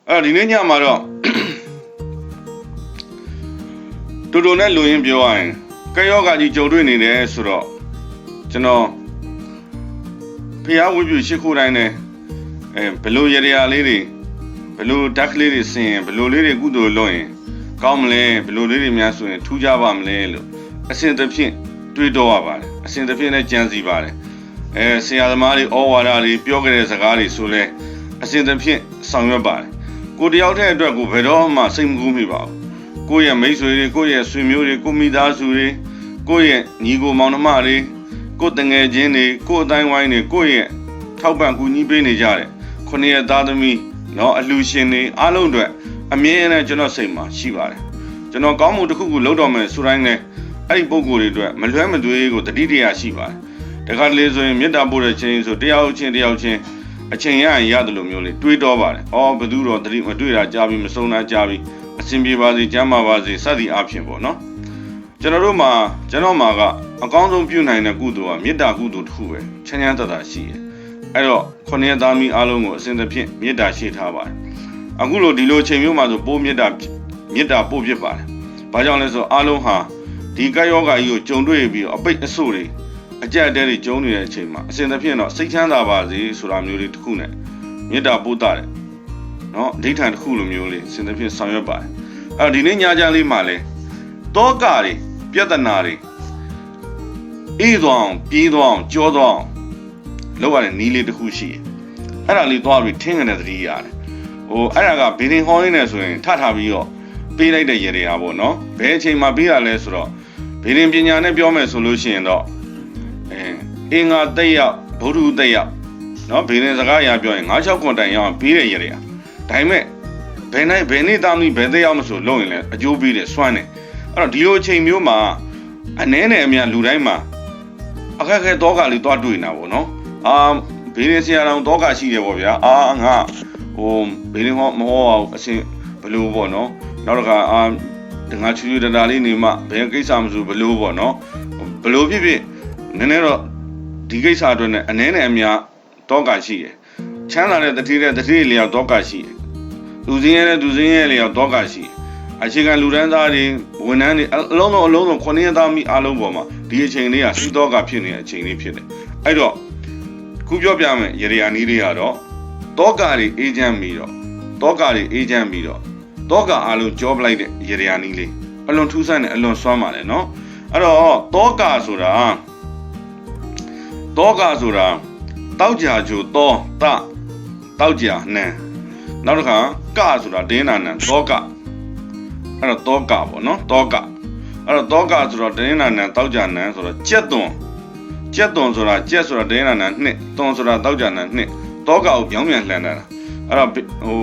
ဒီနေ့ညမှာတော့တူတူနဲ့လူရင်းပြောရရင်ကယောဂါကြီးကြုံတွေ့နေတယ်ဆိုတော့ကျွန်တော်ဖျားဝိပုရှိခိုးတိုင်းနဲ့ဘလို့ရရလေးတွေဘလို့ဓာတ်ကလေးတွေဆင်ရင်ဘလို့လေးတွေကုသိုလ်လုပ်ရင်ကောင်းမလဲဘလို့လေးတွေများဆိုရင်ထူးကြပါမလဲလို့အစဉ်တစ်ဖြင့်တွေးတော့ရပါတယ်အစဉ်တစ်ဖြင့်နဲ့ကြံစီပါတယ်ဆရာသမားတွေဩဝါဒတွေပြောကြတဲ့စကားတွေဆိုလဲအစဉ်တစ်ဖြင့်ဆောင်ရွက်ပါတယ်ကိုတယောက်တည်းအတွက်ကိုဘယ်တော့မှစိတ်မကူးမိပါဘူးကိုယ့်ရဲ့မိတ်ဆွေတွေကိုယ့်ရဲ့ဆွေမျိုးတွေကိုမိသားစုတွေကိုယ့်ရဲ့ညီကိုမောင်နှမတွေကိုယ့်တငယ်ချင်းတွေကိုယ့်အတိုင်းဝိုင်းတွေကိုယ့်ရဲ့ထောက်ပံ့ကူညီပေးနေကြတဲ့ခုနှစ်ရက်သားသမီးအလှရှင်တွေအားလုံးအတွက်အမြဲတမ်းကျွန်တော်စိတ်မှာရှိပါတယ်ကျွန်တော်ကောင်းမှုတစ်ခုခုလုပ်တော့မယ်ဆိုတိုင်းလည်းအဲ့ဒီပုံကိုယ်တွေအတွက်မလွဲမသွေကိုတတိတရားရှိပါတယ်တခါတလေဆိုရင်မေတ္တာပို့တဲ့ချင်းဆိုတယောက်ချင်းအချိန်ရရင်ရတယ်လို့မျိုးလေးတွေးတော့ပါတယ်ဘယ်သူတော့တတိမတွေ့တာကြားပြီးမဆုံးတာကြားပြီးအစဉ်ပြေပါစေကျမ်းမာပါစေစသည်အဖြစ်ပေါ့နော်ကျွန်တော်မှာကအကောင်းဆုံးပြုနိုင်တဲ့ကုသိုလ်ကမေတ္တာကုသိုလ်တစ်ခုပဲချမ်းချမ်းသာသာရှိတယ်အဲ့တော့ခုနှစ်ရက်သားမီးအားလုံးကိုအစဉ်တစ်ဖြင့်မေတ္တာရှိထားပါတယ်အခုလိုဒီလိုချိန်မျိုးမှာဆိုပိုးမေတ္တာပို့ဖြစ်ပါတယ်ဘာကြောင့်လဲဆိုအားလုံးဟာဒီကယောဂါကြီးကိုကြုံတွေ့ပြီးတော့အပိတ်အဆို့တွေအကြက်တဲတွေကျုံနေတဲ့အချိန်မှာအစဉ်တစ်ဖြင့်တော့စိတ်ချမ်းသာပါစေဆိုတာမျိုးလေးတစ်ခုနဲ့မေတ္တာပို့တာတယ်နော်ဒိဋ္ဌာန်တစ်ခုလိုမျိုးလေးအစဉ်တစ်ဖြင့်ဆောင်ရွက်ပါတယ်ဒီနေ့ညချမ်းလေးမှာလဲတောကတွေပြဿနာတွေအေးသွားအောင်ပြေးသွားအောင်ကြောသွားအောင်လောက်ရတဲ့နီးလေးတစ်ခုရှိတယ်အဲ့ဒါလေးသွားပြီးထင်းနေတဲ့သတိရတယ်အဲ့ဒါကဘီရင်ဟောင်းရင်းနေဆိုရင်ထထားပြီးတော့ပေးလိုက်တဲ့ရေတွေဟာပေါ့နော်ဘယ်အချိန်မှာပေးရလဲဆိုတော့ဘီရင်ပညာနဲ့ပြောမယ်ဆိုလို့ရှိရင်တော့အင်္ဂါတက်ရောက်ဗုဒ္ဓတက်ရောက်နော်ဘီရင်စကားအရာပြောရင်9-6ခွန်တိုင်ရောက်ပေးတဲ့ရေတွေဟာဒါပေမဲ့ဘယ်နေ့သားမီးဘယ်သက်ရောက်မဆိုလုံရင်လည်းအကျိုးပေးတယ်စွမ်းတယ်အဲ့တော့ဒီလိုအချိန်မျိုးမှာအနည်းနဲ့အများလူတိုင်းမှာအခက်အခဲတောကလေးတွားတွေ့နေတာပေါ့နော်ဘေးရင်ဆရာတော်တောကရှိတယ်ပေါ့ဗျာငါဘေးရင်ဟောမဟောအောင်အစဉ်ဘလို့ပေါ့နော်နောက်တစ်ခါငါချူတတာလေးနေမှဘယ်ကိစ္စမဆိုဘလို့ပေါ့နော်ဘလို့ဖြစ်နည်းနည်းတော့ဒီကိစ္စအတွက်နဲ့အနည်းနဲ့အများတောကရှိတယ်ချမ်းသာတဲ့တတိလျောက်တောကရှိတယ်သူစင်းရဲလျောက်တောကရှိတယ်အခြေခံလူတန်းသားတွေဝန်ထမ်းတွေအလုံးစုံ9ရက်သားမိအားလုံးပေါ်မှာဒီအချိန်လေးကစီးတော့ကဖြစ်နေတဲ့အချိန်လေးဖြစ်တယ်အဲ့တော့ခုပြောပြမယ်ရေရာနီးတွေကတော့တောကတွေအေးချမ်းပြီးတော့တောကအားလုံးကြောပလိုက်တဲ့ရေရာနီးလေးအလွန်ထူးဆန်းတဲ့အလွန်စွမ်းပါတယ်နော်အဲ့တော့တောကဆိုတာတောက်ကြချိုတောက်ကြနံနောက်တစ်ခါကဆိုတာတင်းနာနံတောကအဲ့တော့တောကပေါ့နော်တောကအဲ့တော့တောကဆိုတော့တင်းနာနံတောက်ကြနံဆိုတော့ကြက်သွန်ဆိုတာကြက်ဆိုတာတင်းနာနံနှစ်သွန်ဆိုတာတောက်ကြနံနှစ်တောကကိုပြောင်းပြန်လှန်တာအဲ့တော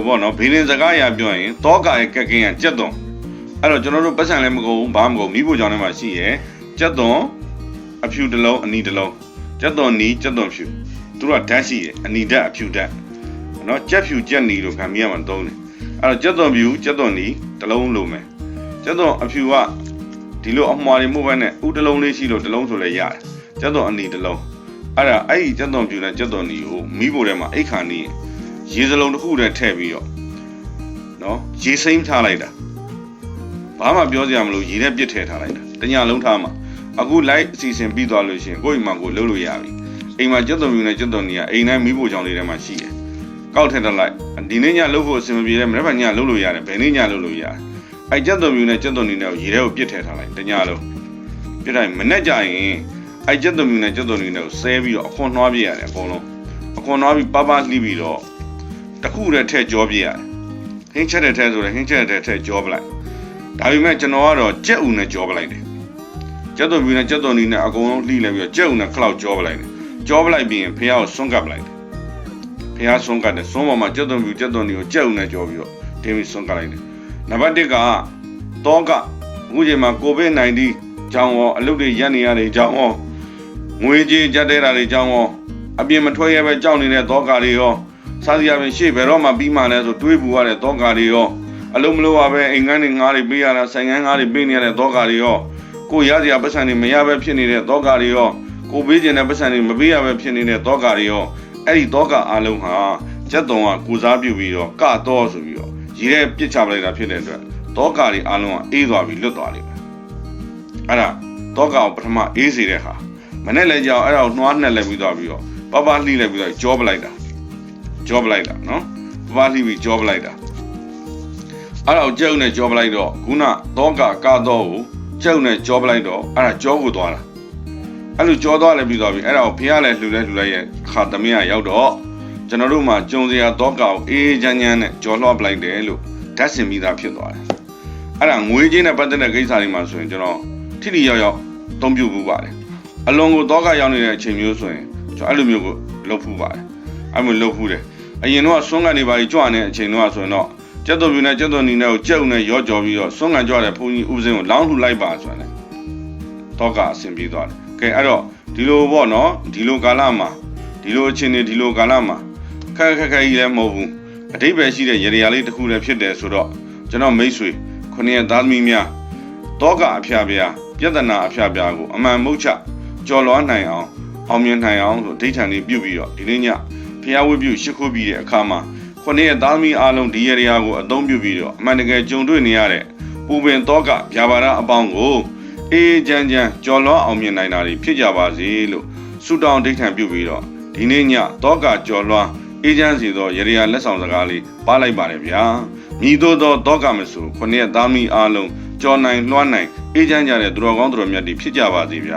့ပေါ့နော်ဘေးရင်စကားအရာပြောရင်တောကရဲ့ကက်ကင်းကကြက်သွန်အဲ့တော့ကျွန်တော်တို့ပတ်စံလည်းမကုန်ဘူးဘာမှမကုန်မိဖို့ကြောင့်လည်းမှရှိရယ်ကြက်သွန်အဖြူတစ်လုံးအနီတစ်လုံးကြက်သွန်နီကြက်သွန်ဖြူသူတို့ကဓာတ်ရှိရယ်အနီဓာတ်အဖြူဓာတ်နော်ကြက်ဖြူကြက်နီလို့ခံမိရမှာသုံးတယ်အဲ့တော့ကြက်သွန်ဖြူကြက်သွန်နီတစ်လုံးလုံးမယ်ကြက်သွန်အဖြူကဒီလိုအမွှာတွေမှုပဲနဲ့ဥတစ်လုံးလေးရှိလို့တစ်လုံးဆိုလည်းရတယ်ကြက်သွန်အနီတစ်လုံးအဲ့ဒီကြက်သွန်ဖြူနဲ့ကြက်သွန်နီကိုမိဖို့ထဲမှာအိတ်ခါနီရေစလုံးတစ်ခုတည်းထည့်ပြီးတော့နော်ရေစိမ့်ထားလိုက်တာဘာမှပြောစရာမလိုရေထဲပစ်ထည့်ထားလိုက်တာတညလုံးထားမှာအခုလိုက်အစီအစဉ်ပြီးသွားလို့ရှိရင်ကိုယ့်အိမ်မှာကိုလှုပ်လို့ရပြီအိမ်မှာကြက်သွန်ဖြူနဲ့ကြက်သွန်နီကအိမ်တိုင်းမိဖို့ကြောင့်လေးထဲမှာရှိတယ်ကောက်ထည့်ထားလိုက်ဒီနေ့ညလှုပ်ဖို့အဆင်မပြေတဲ့မနေ့ကညလှုပ်လို့ရတယ်ဘယ်နေ့ညလှုပ်လို့ရတယ်အဲ့ကြက်သွန်ဖြူနဲ့ကြက်သွန်နီနဲ့ရေထဲကိုပစ်ထည့်ထားလိုက်တညလုံးပြစ်တိုင်းမနဲ့ကြရင်အဲ့ကြက်သွန်ဖြူနဲ့ကြက်သွန်နီနဲ့ကိုဆဲပြီးတော့အခွန်နှွားပြရတယ်အကုန်လုံးအခွန်နှွားပြီးပါလှီးပြီးတော့တခုတည်းထည့်ကြောပြရတယ်ဟင်းချက်တဲ့ထဲဆိုတော့ဟင်းချက်တဲ့ထဲကြောပလိုက်ဒါပေမဲ့ကျွန်တော်ကတော့ကြက်ဥနဲ့ကြောပလိုက်တယ်ကြက်သွန်ဖြူနဲ့ကြက်သွန်နီနဲ့အကုန်လုံးလှီးလိုက်ပြီးတော့ကြက်ဥနဲ့ခလောက်ကြောပလိုက်တယ်ကြောပလိုက်ပြီးရင်ဖះကိုဆွန့်ကပ်လိုက်တယ်ဖះဆွန့်ကပ်တယ်ဆွန့်ပေါ်မှာကြက်သွန်ဖြူကြက်သွန်နီကိုကြက်ဥနဲ့ကြောပြီးတော့တင်းပြီးဆွန့်ကပ်လိုက်တယ်နံပါတ်1ကတောကအခုချိန်မှာကိုဗစ် -19 ကြောင့်ရောအလုပ်တွေရပ်နေရတဲ့ကြောင့်ရောငွေကြေးကြက်တဲတာတွေကြောင့်ရောအပြင်မထွက်ရပဲကြောက်နေတဲ့တောကတွေရောစားစရာပဲရှေ့ဘယ်တော့မှပြီးမှလဲဆိုတွေးပူရတဲ့တောကတွေရောအလုံးမလို့ပါပဲအိမ်ငန်းတွေငားတွေပေးရတာဆိုင်ငန်းငားတွေပေးနေရတဲ့တောကတွေရောကိုရစရာပတ်စံတွေမရပဲဖြစ်နေတဲ့တောကတွေရောကိုပေးခြင်းတဲ့ပတ်စံတွေမပေးရပဲဖြစ်နေတဲ့တောကတွေရောအဲ့ဒီတောကအားလုံးဟာ ကျက်တုံကကိုစားပြုပြီးတော့ကတော့ဆိုပြီးတော့ရေထဲပြစ်ချပလိုက်တာဖြစ်တဲ့အတွက်တောကတွေအားလုံးကအေးသွားပြီးလွတ်သွားလိမ့်မယ်အဲ့ဒါတောကကိုပထမအေးစေတဲ့ဟာမနဲ့လည်းကြောင်အဲ့ဒါကိုနှွားနှက်လိုက်ပြီးသွားပြီးတော့ပပလှိလိုက်ပြီးတော့ကြောပလိုက်တာနော်ပပလှိပြီးကြောပလိုက်တာအဲ့ဒါကိုကျုပ်နဲ့ကြောပလိုက်တော့ခုနတောကကတော့ကိုကျုပ်နဲ့ကြောပလိုက်တော့အဲ့ဒါကြောကိုသွားတာအဲ့လိုကြောသွားလည်းပြီးသွားပြီအဲ့ဒါကိုဖះလည်းလှူလိုက်ရဲ့ခါသမီးကရောက်တော့ကျွန်တော်တို့မှာကြုံစရာတောကကိုအေးချမ်းချမ်းနဲ့ကြောလွှတ်ပလိုက်တယ်လို့ဓာတ်စင်မိသားဖြစ်သွားတယ်အဲ့ဒါငွေချင်းနဲ့ပတ်သက်တဲ့ကိစ္စတွေမှာဆိုရင်ကျွန်တော်ထိထိရောက်ရောက်သုံးပြုမှုပါတယ်အလွန်ကိုတောကရောက်နေတဲ့အချိန်မျိုးဆိုရင်ကျွန်တော်အဲ့လိုမျိုးကိုလုပ်ဖူးပါတယ်အဲ့လိုလုပ်ဖူးတယ်အရင်တော့ဆွမ်းကန်နေပါကြီးကြွနေတဲ့အချိန်တော့ဆိုရင်တော့ကျက်တော်ပြူနဲ့ကျက်တော်နီနဲ့ကိုကျုပ်နဲ့ရော့ကြော်ပြီးတော့ဆွမ်းကန်ကြွတဲ့ဘုန်းကြီးဦးစင်းကိုလောင်းလှူလိုက်ပါဆိုရင်တောကအဆင်ပြေသွားတယ်ကဲအဲ့တော့ဒီလိုပေါ့နော်ဒီလိုကာလမှာဒီလိုအချိန်တွေဒီလိုကာလမှာခက်ကြီးလည်းမဟုတ်ဘူးအတိတ်ပဲရှိတဲ့ရေရာလေးတစ်ခုလည်းဖြစ်တယ်ဆိုတော့ကျွန်တော်မိတ်ဆွေခုနှစ်သားသမီးများတောကအဖျားပြားပြဿနာအဖျားပြားကိုအမှန်မဟုတ်ချကြော်လွှားနိုင်အောင်အောင်မြင်နိုင်အောင်ဆိုဒိဋ္ဌာန်လေးပြုပြီးတော့ဒီနေ့ညဖျားဝတ်ပြုရှ िख ိုးပြီးတဲ့အခါမှာခုနှစ်သားသမီးအားလုံးဒီရေရာကိုအသုံးပြုပြီးတော့အမှန်တကယ်ကြုံတွေ့နေရတဲ့ပူပင်တောကဗျာပါဒအပေါင်းကိုအေးချမ်းကြော်လွှားအောင်မြင်နိုင်တာတွေဖြစ်ကြပါစေလို့ဆုတောင်းဒိဋ္ဌာန်ပြုပြီးတော့ဒီနေ့ညတောကကြော်လွှားအေးချမ်းစီသောရေရာလက်ဆောင်စကားလေးပါလိုက်ပါတယ်ဗျာမြည်သောတောကမဆိုခုနှစ်သားသမီးအားလုံးကြော်နိုင်လွှမ်းနိုင်အေးချမ်းကြတဲ့သူတော်ကောင်းသူတော်မြတ်တွေဖြစ်ကြပါစေဗျာ